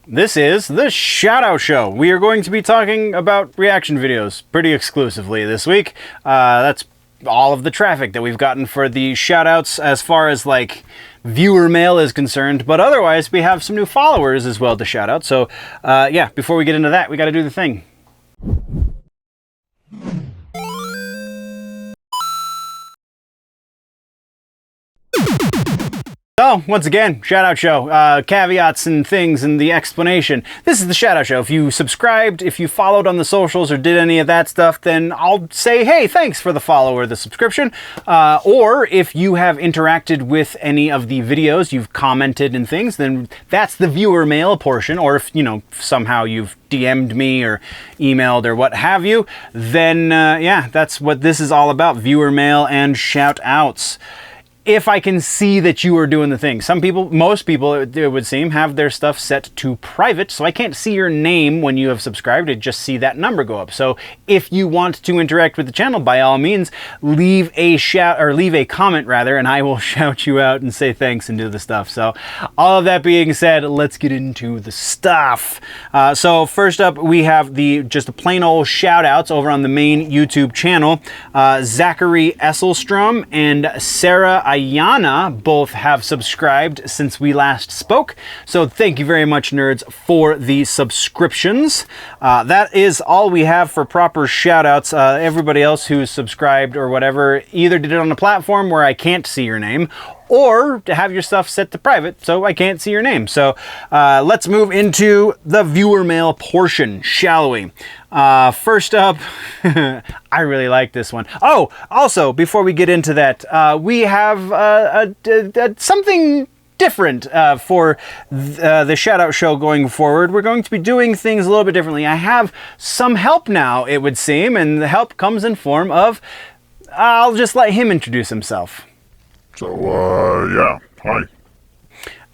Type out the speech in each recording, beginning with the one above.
This is the Shoutout Show. We are going to be talking about reaction videos pretty exclusively this week. That's all of the traffic that we've gotten for the shoutouts as far as like viewer mail is concerned, but otherwise we have some new followers as well to shout out. So yeah, before we get into that, we got to do the thing. So, once again, Shoutout Show, caveats and things and the explanation. This is the Shoutout Show. If you subscribed, if you followed on the socials or did any of that stuff, then I'll say, hey, thanks for the follow or the subscription. Or if you have interacted with any of the videos, you've commented and things, then that's the viewer mail portion. Or if, you know, somehow you've DM'd me or emailed or what have you, then yeah, that's what this is all about, viewer mail and shout outs. If I can see that you are doing the thing. Some people, most people, it would seem, have their stuff set to private, so I can't see your name when you have subscribed. I just see that number go up. So if you want to interact with the channel, by all means, leave a shout, or leave a comment rather, and I will shout you out and say thanks and do the stuff. So all of that being said, let's get into the stuff. So first up, we have just the plain old shout outs over on the main YouTube channel. Zachary Esselstrom and Sarah Ayanna both have subscribed since we last spoke. So thank you very much, nerds, for the subscriptions. That is all we have for proper shout outs. Everybody else who's subscribed or whatever either did it on a platform where I can't see your name, or to have your stuff set to private so I can't see your name. So let's move into the viewer mail portion, shall we? First up, I really like this one. Oh, also, before we get into that, we have something different for the Shoutout Show going forward. We're going to be doing things a little bit differently. I have some help now, it would seem, and the help comes in form of, I'll just let him introduce himself. So, yeah,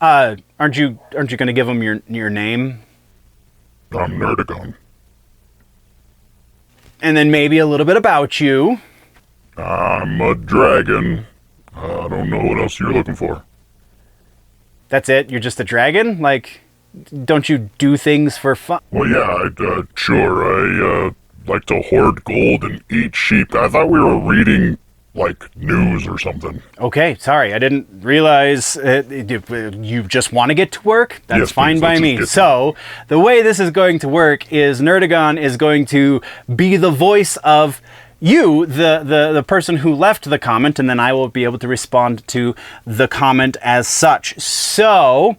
hi. Aren't you going to give him your name? I'm Nerdagon. And then maybe a little bit about you. I'm a dragon. I don't know what else you're looking for. That's it? You're just a dragon? Like, don't you do things for fun? Well, yeah, sure. I like to hoard gold and eat sheep. I thought we were reading, like, news or something. Okay, sorry. I didn't realize you just want to get to work. That's yes, fine by me. So, so the way this is going to work is Nerdagon is going to be the voice of you, the person who left the comment, and then I will be able to respond to the comment as such. So,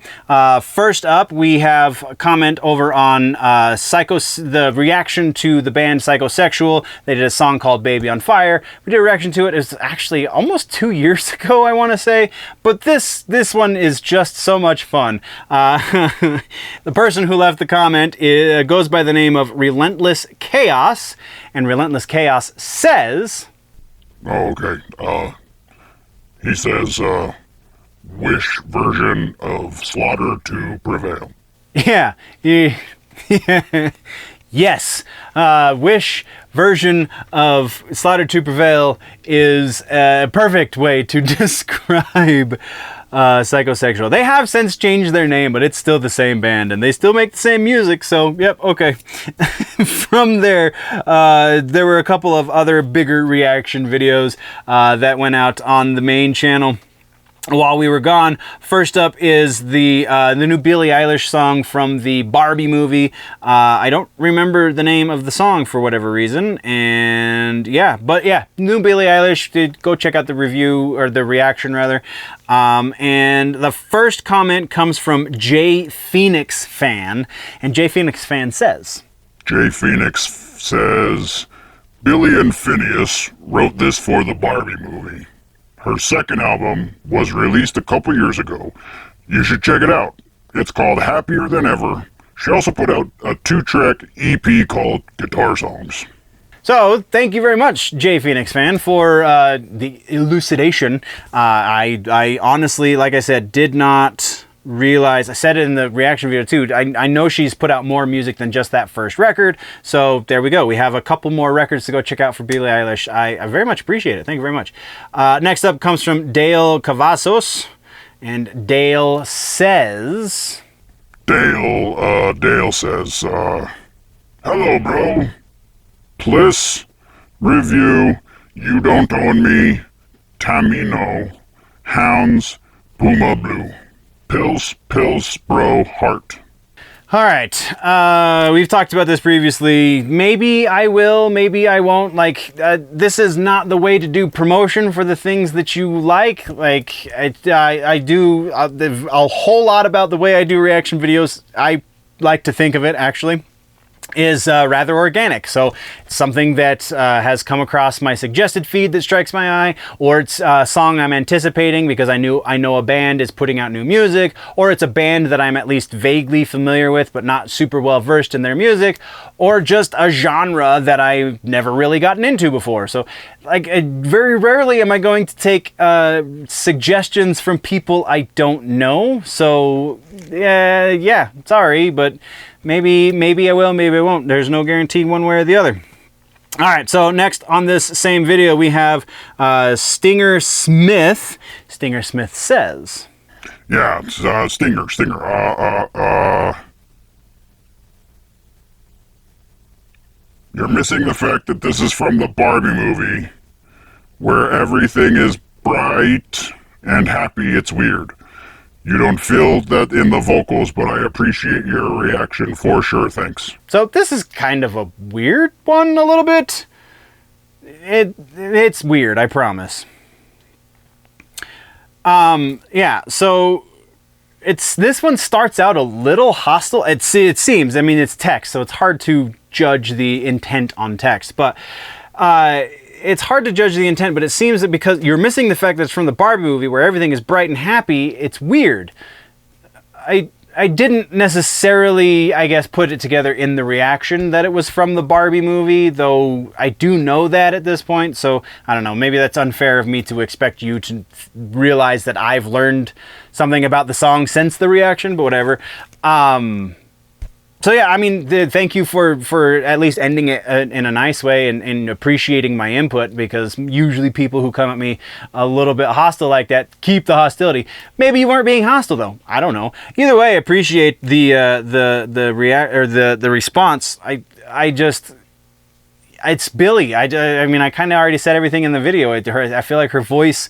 first up, we have a comment over on the reaction to the band Psychosexual. They did a song called Baby on Fire. We did a reaction to it. It's actually almost 2 years ago, I want to say, but this one is just so much fun. The person who left the comment goes by the name of Relentless Chaos, and Relentless Chaos says... Oh, okay. He says, wish version of Slaughter To Prevail. Yeah. Yes. Wish version of Slaughter To Prevail is a perfect way to describe Psychosexual. They have since changed their name, but it's still the same band, and they still make the same music, so, yep, okay. From there, there were a couple of other bigger reaction videos that went out on the main channel while we were gone. First up is the new Billie Eilish song from the Barbie movie. I don't remember the name of the song for whatever reason, and yeah, but yeah, new Billie Eilish. Go check out the review, or the reaction rather. And the first comment comes from jphoenixfan, and jphoenixfan says, jphoenix says, Billie and Finneas wrote this for the Barbie movie. Her second album was released a couple years ago. You should check it out. It's called Happier Than Ever. She also put out a 2-track EP called Guitar Songs. So, thank you very much, jphoenixfan, for the elucidation. I honestly, like I said, did not realize, I said it in the reaction video too, I know she's put out more music than just that first record, so there we go. We have a couple more records to go check out for Billie Eilish. I very much appreciate it. Thank you very much. Next up comes from DAEL CAVAZOS, and DAEL says... DAEL says, hello, bro. Plis, review, You Don't Own Me Tamino, Hounds Puma Blue. Pills, bro, heart. All right, we've talked about this previously. Maybe I will, maybe I won't. Like, this is not the way to do promotion for the things that you like. Like, I do a whole lot about the way I do reaction videos. I like to think of it, actually, is rather organic. So it's something that has come across my suggested feed that strikes my eye, or it's a song I'm anticipating because I know a band is putting out new music, or it's a band that I'm at least vaguely familiar with but not super well versed in their music, or just a genre that I've never really gotten into before. So like very rarely am I going to take suggestions from people I don't know. So yeah, sorry, but maybe I will, maybe I won't. There's no guarantee one way or the other. All right, so next on this same video, we have Stinger Smith. Stinger Smith says, yeah, it's Stinger. You're missing the fact that this is from the Barbie movie, where everything is bright and happy. It's weird. You don't feel that in the vocals, but I appreciate your reaction for sure. Thanks. So this is kind of a weird one, a little bit. It's weird, I promise. Yeah, so this one starts out a little hostile. It seems, I mean, it's text, so it's hard to judge the intent on text, but it's hard to judge the intent, but it seems that because you're missing the fact that it's from the Barbie movie where everything is bright and happy, it's weird. I didn't necessarily, I guess, put it together in the reaction that it was from the Barbie movie, though I do know that at this point, so I don't know, maybe that's unfair of me to expect you to realize that I've learned something about the song since the reaction, but whatever. So yeah, I mean, thank you for at least ending it in a nice way and appreciating my input, because usually people who come at me a little bit hostile like that keep the hostility. Maybe you weren't being hostile though. I don't know. Either way, I appreciate the response. It's Billie. I mean, I kind of already said everything in the video. I feel like her voice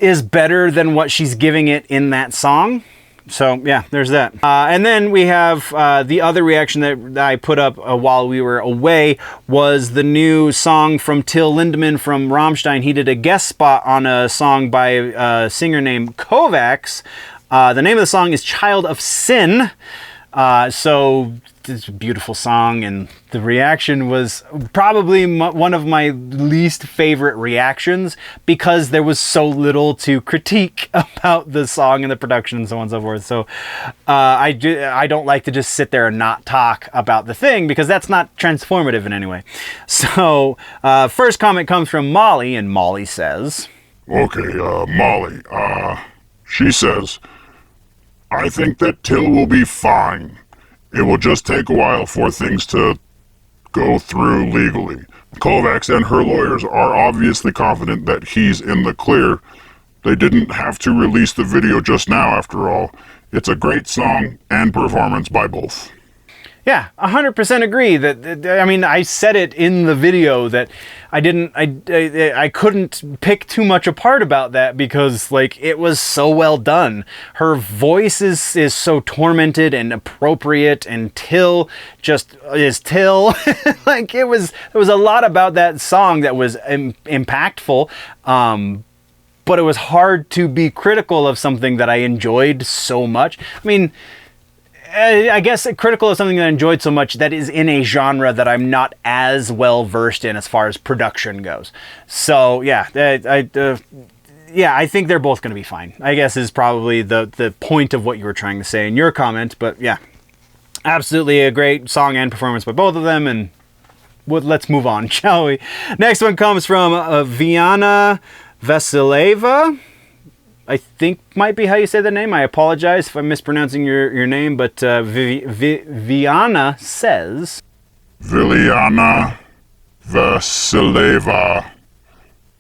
is better than what she's giving it in that song. So yeah, there's that. And then we have the other reaction that I put up while we were away was the new song from Till Lindeman from Rammstein. He did a guest spot on a song by a singer named Kovacs. The name of the song is Child of Sin. So it's a beautiful song, and the reaction was probably one of my least favorite reactions because there was so little to critique about the song and the production and so on and so forth. So I don't like to just sit there and not talk about the thing because that's not transformative in any way. So first comment comes from Molly, and Molly says, okay, Molly, she says, I think that Till will be fine. It will just take a while for things to go through legally. Kovacs and her lawyers are obviously confident that he's in the clear. They didn't have to release the video just now, after all. It's a great song and performance by both. Yeah, 100% agree. I mean, I said it in the video that I couldn't pick too much apart about that because, like, it was so well done. Her voice is so tormented and appropriate, and Till just is Till. Like, there was a lot about that song that was impactful, but it was hard to be critical of something that I enjoyed so much. I mean, I guess critical of something that I enjoyed so much that is in a genre that I'm not as well versed in as far as production goes. So yeah, I think they're both going to be fine, I guess, is probably the point of what you were trying to say in your comment. But yeah, absolutely a great song and performance by both of them. And let's move on, shall we? Next one comes from Ayanna Vasileva. I think might be how you say the name. I apologize if I'm mispronouncing your name, but Viana says, Viliana Vasileva,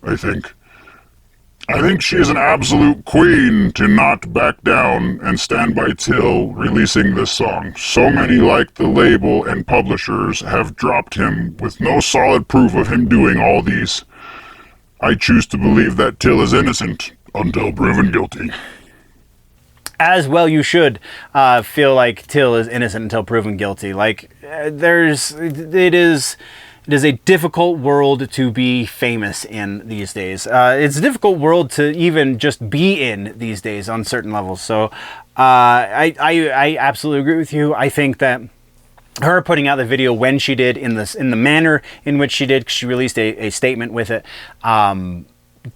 I think. I think she is an absolute queen to not back down and stand by Till releasing this song. So many like the label and publishers have dropped him with no solid proof of him doing all these. I choose to believe that Till is innocent until proven guilty. As well you should feel like Till is innocent until proven guilty. Like, it is a difficult world to be famous in these days. It's a difficult world to even just be in these days on certain levels. So I absolutely agree with you. I think that her putting out the video when she did, in the manner in which she did, she released a statement with it,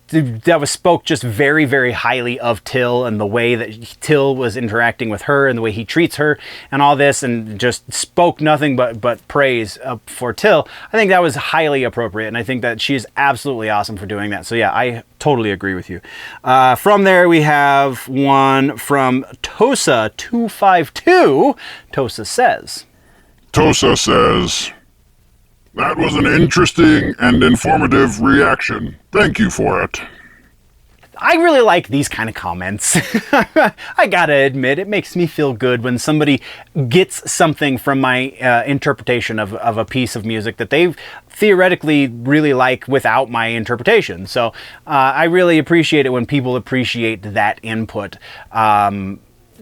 that spoke just very, very highly of Till and the way that Till was interacting with her and the way he treats her and all this, and just spoke nothing but praise for Till. I think that was highly appropriate, and I think that she is absolutely awesome for doing that. So yeah, I totally agree with you. From there, we have one from Tosa252. Tosa says, "That was an interesting and informative reaction. Thank you for it." I really like these kind of comments. I gotta admit, it makes me feel good when somebody gets something from my interpretation of a piece of music that they theoretically really like without my interpretation. So I really appreciate it when people appreciate that input.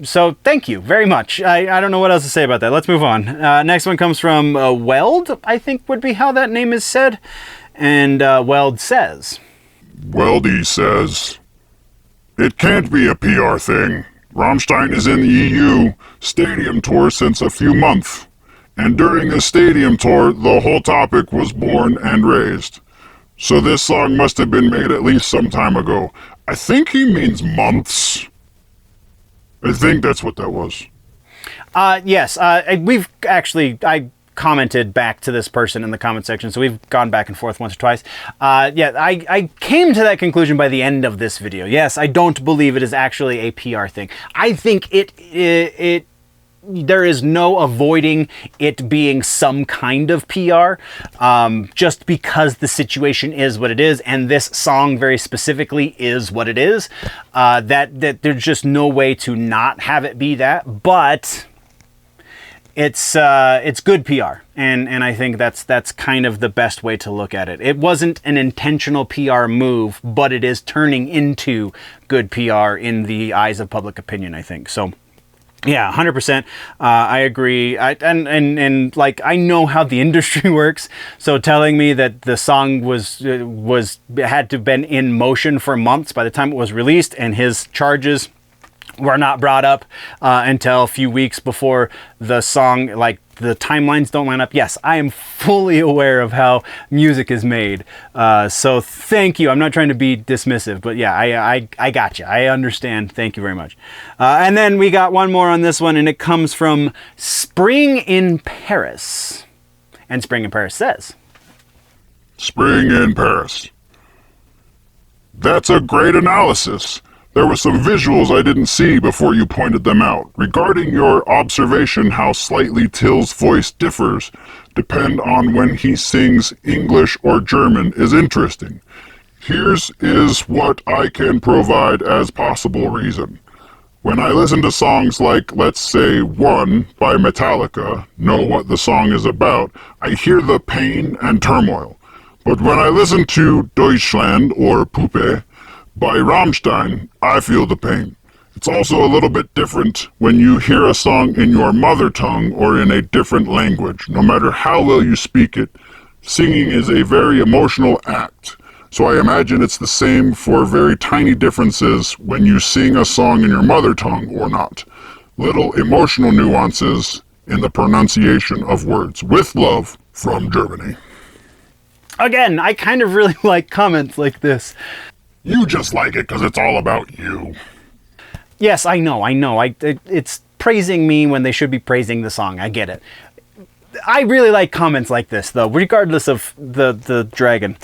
So thank you very much. I don't know what else to say about that. Let's move on. Next one comes from Weld, I think would be how that name is said. And Weld says, Weldy says, "It can't be a PR thing. Rammstein is in the EU stadium tour since a few months. And during the stadium tour, the whole topic was born and raised. So this song must have been made at least some time ago." I think he means months. I think that's what that was. Yes, I commented back to this person in the comment section, so we've gone back and forth once or twice. Yeah, I came to that conclusion by the end of this video. Yes, I don't believe it is actually a PR thing. I think there is no avoiding it being some kind of PR, just because the situation is what it is, and this song very specifically is what it is. That there's just no way to not have it be that, but it's good PR, and I think that's kind of the best way to look at it. It wasn't an intentional PR move, but it is turning into good PR in the eyes of public opinion, I think. So yeah, 100%. I agree. And like, I know how the industry works. So telling me that the song had to been in motion for months by the time it was released, and his charges were not brought up until a few weeks before the song, like, the timelines don't line up. Yes, I am fully aware of how music is made. So thank you. I'm not trying to be dismissive, but yeah, I got you. I understand. Thank you very much. And then we got one more on this one, and it comes from Spring in Paris. And Spring in Paris says, "Spring in Paris. That's a great analysis. There were some visuals I didn't see before you pointed them out. Regarding your observation how slightly Till's voice differs depend on when he sings English or German is interesting. Here's what I can provide as possible reason. When I listen to songs like, let's say, One by Metallica, know what the song is about, I hear the pain and turmoil. But when I listen to Deutschland or Puppe by Rammstein, I feel the pain. It's also a little bit different when you hear a song in your mother tongue or in a different language. No matter how well you speak it, singing is a very emotional act. So I imagine it's the same for very tiny differences when you sing a song in your mother tongue or not. Little emotional nuances in the pronunciation of words. With love, from Germany." Again, I kind of really like comments like this. You just like it because it's all about you. Yes, I know. It's praising me when they should be praising the song. I get it. I really like comments like this, though, regardless of the dragon.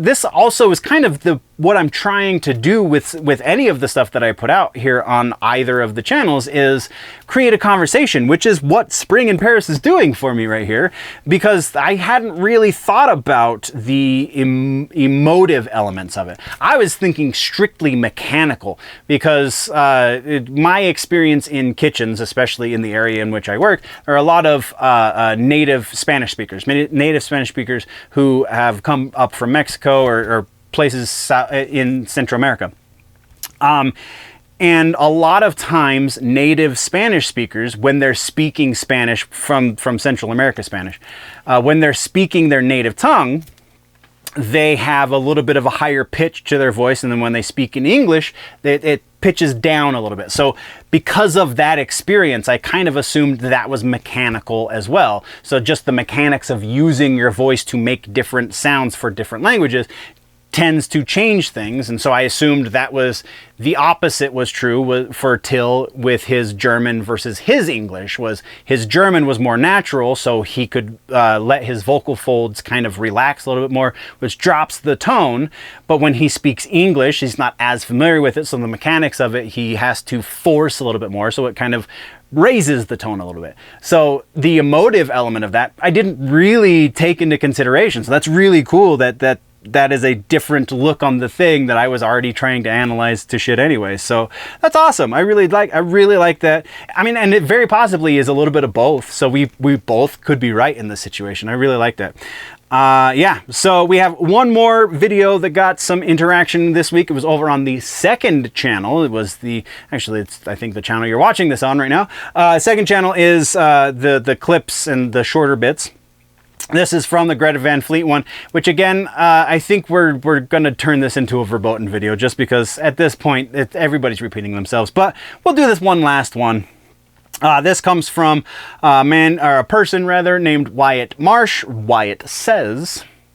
This also is kind of the what I'm trying to do with any of the stuff that I put out here on either of the channels is create a conversation, which is what Spring in Paris is doing for me right here, because I hadn't really thought about the emotive elements of it. I was thinking strictly mechanical, because my experience in kitchens, especially in the area in which I work, there are a lot of native Spanish speakers who have come up from Mexico or places in Central America. And a lot of times native Spanish speakers, when they're speaking Spanish from Central America Spanish, when they're speaking their native tongue, they have a little bit of a higher pitch to their voice, and then when they speak in English, it pitches down a little bit. So because of that experience, I kind of assumed that was mechanical as well. So just the mechanics of using your voice to make different sounds for different languages tends to change things, and so I assumed that was the opposite was true for Till with his German versus his English. Was his German was more natural, so he could let his vocal folds kind of relax a little bit more, which drops the tone. But when he speaks English, he's not as familiar with it, so the mechanics of it, he has to force a little bit more, so it kind of raises the tone a little bit. So the emotive element of that, I didn't really take into consideration. So that's really cool that is a different look on the thing that I was already trying to analyze to shit anyway. So that's awesome. I really like that. I mean, and it very possibly is a little bit of both. So we both could be right in this situation. I really like that. Yeah, so we have one more video that got some interaction this week. It was over on the second channel. It was it's I think the channel you're watching this on right now. Second channel is the clips and the shorter bits. This is from the Greta Van Fleet one, which again, I think we're going to turn this into a verboten video just because at this point, everybody's repeating themselves. But we'll do this one last one. This comes from a person named Wyatt Marsh. Wyatt says,